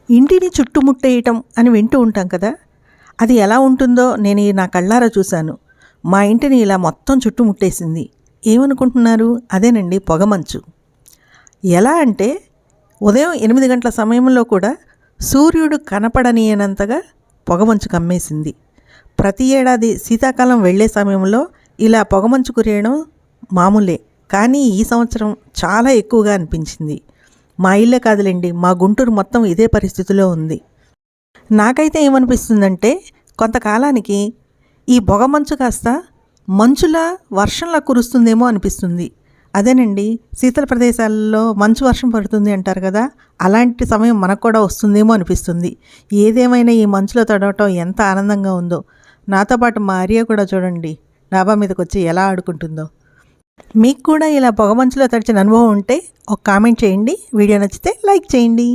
ఇంటిని చుట్టుముట్టేయటం అని వింటూ ఉంటాం కదా. అది ఎలా ఉంటుందో నేను నా కళ్ళారా చూశాను. మా ఇంటిని ఇలా మొత్తం చుట్టుముట్టేసింది. ఏమనుకుంటున్నారు? అదేనండి పొగమంచు. ఎలా అంటే ఉదయం 8 గంటల సమయంలో కూడా సూర్యుడు కనపడనీయనంతగా పొగమంచు కమ్మేసింది. ప్రతి ఏడాది శీతాకాలం వెళ్ళే సమయంలో ఇలా పొగమంచు కురియడం మామూలే, కానీ ఈ సంవత్సరం చాలా ఎక్కువగా అనిపించింది. మా ఇల్లే కాదులేండి, మా గుంటూరు మొత్తం ఇదే పరిస్థితిలో ఉంది. నాకైతే ఏమనిపిస్తుందంటే కొంతకాలానికి ఈ పొగమంచు కాస్త మంచులా వర్షంలా కురుస్తుందేమో అనిపిస్తుంది. అదేనండి, శీతల ప్రదేశాలలో మంచు వర్షం పడుతుంది అంటారు కదా, అలాంటి సమయం మనకు కూడా వస్తుందేమో అనిపిస్తుంది. ఏదేమైనా ఈ మంచులో తడవటం ఎంత ఆనందంగా ఉందో. నాతో పాటు మా ఆర్య కూడా చూడండి డాబా మీదకి వచ్చి ఎలా ఆడుకుంటుందో. మీకు కూడా ఇలా పొగమంచులో తడిచిన అనుభవం ఉంటే ఒక కామెంట్ చేయండి. వీడియో నచ్చితే లైక్ చేయండి.